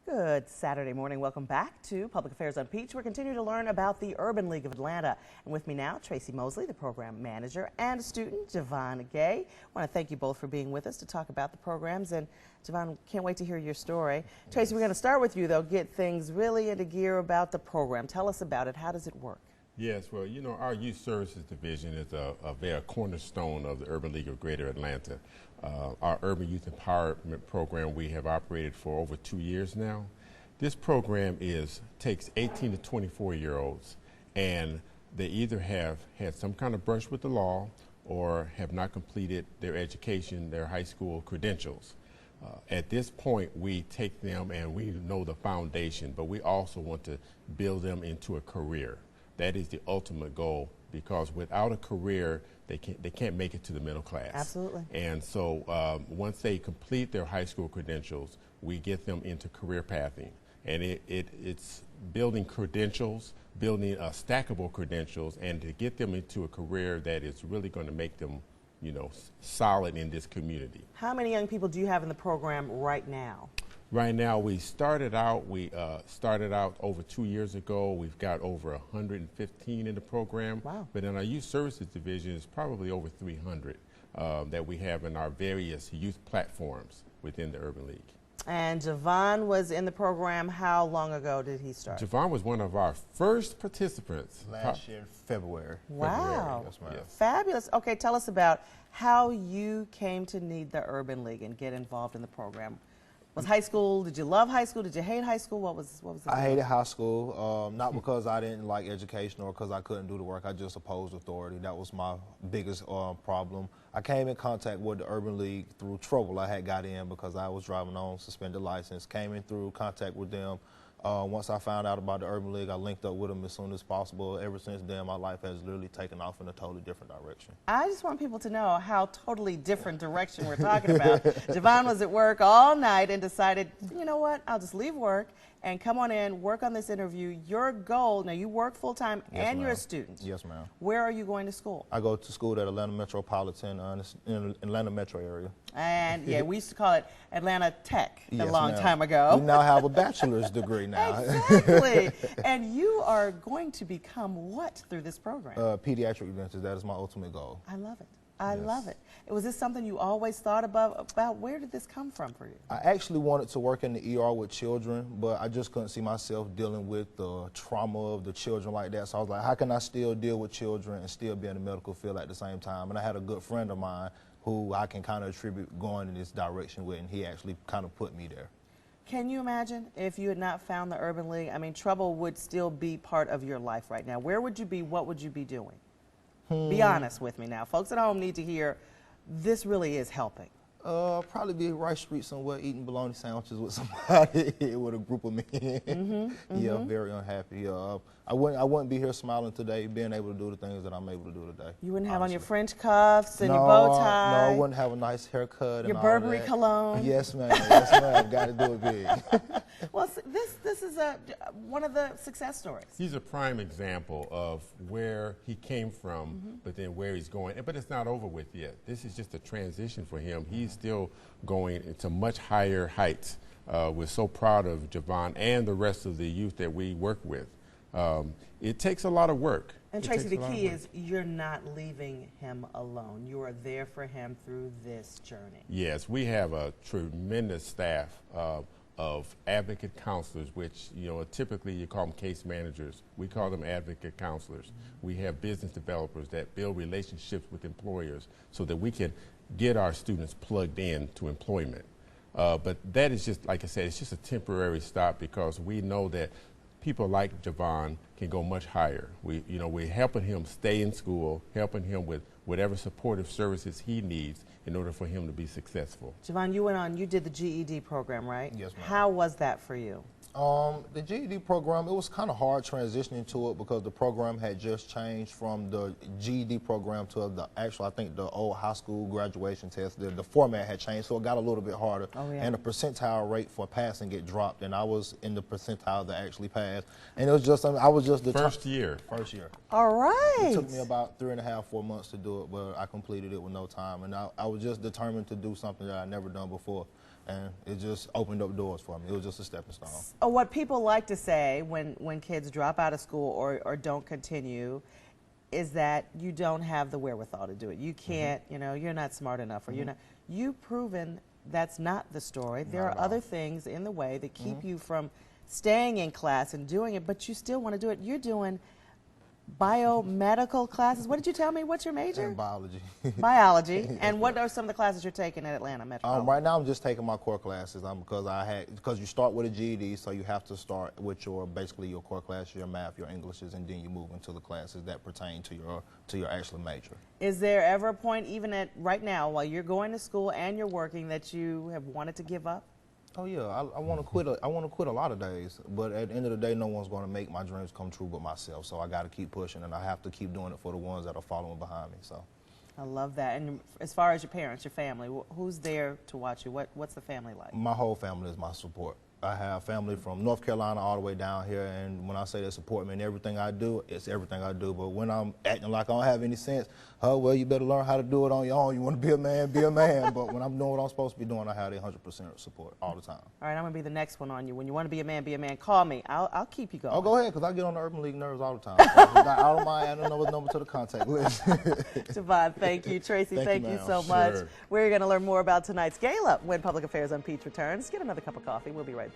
Good Saturday morning. Welcome back to Public Affairs on Peach. We're continuing to learn about the Urban League of Atlanta. And with me now, Tracy Mosley, the program manager, and student, Javon Gay. I want to thank you both for being with us to talk about the programs. And Javon, can't wait to hear your story. Yes. Tracy, we're going to start with you, though, get things really into gear about the program. Tell us about it. How does it work? Yes, well, you know, our Youth Services Division is a very cornerstone of the Urban League of Greater Atlanta. Our Urban Youth Empowerment Program we have operated for over 2 years now. This program takes 18 to 24-year-olds, and they either have had some kind of brush with the law or have not completed their education, their high school credentials. At this point, we take them and we know the foundation, but we also want to build them into a career. That is the ultimate goal, because without a career, they can't make it to the middle class. Absolutely. And so once they complete their high school credentials, we get them into career pathing. And it's building credentials, building stackable credentials, and to get them into a career that is really going to make them, you know, solid in this community. How many young people do you have in the program right now? Right now, we started out over 2 years ago. We've got over 115 in the program. Wow. But in our Youth Services Division, it's probably over 300 that we have in our various youth platforms within the Urban League. And Javon was in the program. How long ago did he start? Javon was one of our first participants. Last year, February. Wow. Yes, ma'am. Yes. Fabulous. Okay, tell us about how you came to need the Urban League and get involved in the program. Was high school, did you love high school? Did you hate high school? What was the I hated high school, not because I didn't like education or because I couldn't do the work. I just opposed authority. That was my biggest problem. I came in contact with the Urban League through trouble I had got in because I was driving on suspended license. Came in through contact with them. Once I found out about the Urban League, I linked up with them as soon as possible. Ever since then, my life has literally taken off in a totally different direction. I just want people to know how totally different direction we're talking about. Javon was at work all night and decided, you know what, I'll just leave work and come on in, work on this interview. Your goal, now you work full-time and you're a student. Yes, ma'am. Where are you going to school? I go to school at Atlanta Metropolitan in the Atlanta metro area. And yeah, we used to call it Atlanta Tech Yes, a long ma'am. time ago. We now have a bachelor's degree now. Exactly. And you are going to become what through this program? Pediatric dentist. That is my ultimate goal. I love it. I Yes. love it. Was this something you always thought about? Where did this come from for you? I actually wanted to work in the ER with children, but I just couldn't see myself dealing with the trauma of the children like that. So I was like, how can I still deal with children and still be in the medical field at the same time? And I had a good friend of mine who I can kind of attribute going in this direction with, and he actually kind of put me there. Can you imagine if you had not found the Urban League? I mean, trouble would still be part of your life right now. Where would you be? What would you be doing? Be honest with me now. Folks at home need to hear this really is helping. Probably be Rice Street somewhere eating bologna sandwiches with somebody, with a group of men. Yeah, very unhappy. I wouldn't be here smiling today, being able to do the things that I'm able to do today. You wouldn't have honestly. on your French cuffs and your bow tie. No, I wouldn't have a nice haircut. Your and Burberry all that. cologne. Yes, ma'am. Yes, ma'am. Got to do it big. Well, this is one of the success stories. He's a prime example of where he came from, but then where he's going. But it's not over with yet. This is just a transition for him. He's still going into much higher heights. We're so proud of Javon and the rest of the youth that we work with. It takes a lot of work. And Tracy, the key is you're not leaving him alone. You are there for him through this journey. Yes, we have a tremendous staff of advocate counselors, which, you know, typically you call them case managers. We call them advocate counselors. We have business developers that build relationships with employers so that we can get our students plugged in to employment. But that is just, like I said, it's just a temporary stop because we know that people like Javon can go much higher. We're helping him stay in school, helping him with whatever supportive services he needs in order for him to be successful. Javon, you did the GED program, right? Yes, ma'am. How was that for you? The GED program, it was kind of hard transitioning to it because the program had just changed from the GED program to the actual, I think, the old high school graduation test. The format had changed, so it got a little bit harder. Oh, yeah. And the percentile rate for passing get dropped, and I was in the percentile that actually passed. And it was just, I was just the First year. First year. All right. It took me about 3.5, 4 months to do it, but I completed it with no time. And I was just determined to do something that I'd never done before. and it just opened up doors for me. It was just a stepping stone. What people like to say when kids drop out of school or don't continue is that you don't have the wherewithal to do it. You can't, you know, you're not smart enough, or you're not. You've proven that's not the story. There are other things in the way that keep you from staying in class and doing it, but you still want to do it. You're doing biomedical classes. What did you tell me? What's your major? In biology. Biology. And what are some of the classes you're taking at Atlanta Metro? Right now, I'm just taking my core classes because you start with a GED, so you have to start with basically your core classes, your math, your Englishes, and then you move into the classes that pertain to your actual major. Is there ever a point, even at right now, while you're going to school and you're working, that you have wanted to give up? Oh yeah, I want to quit. I want to quit a lot of days, but at the end of the day, no one's going to make my dreams come true but myself. So I got to keep pushing, and I have to keep doing it for the ones that are following behind me. So. I love that. And as far as your parents, your family, who's there to watch you? What's the family like? My whole family is my support. I have family from North Carolina all the way down here, and when I say they support me in everything I do, it's everything I do. But when I'm acting like I don't have any sense, oh, well, you better learn how to do it on your own. You want to be a man, be a man. But when I'm doing what I'm supposed to be doing, I have their 100% support all the time. All right, I'm going to be the next one on you. When you want to be a man, call me. I'll keep you going. Oh, go ahead, because I get on the Urban League nerves all the time. So I don't mind adding another number to the contact list. Javon, thank you. Tracy, thank you so much. We're going to learn more about tonight's gala when Public Affairs on Peach returns. Get another cup of coffee. We'll be right back.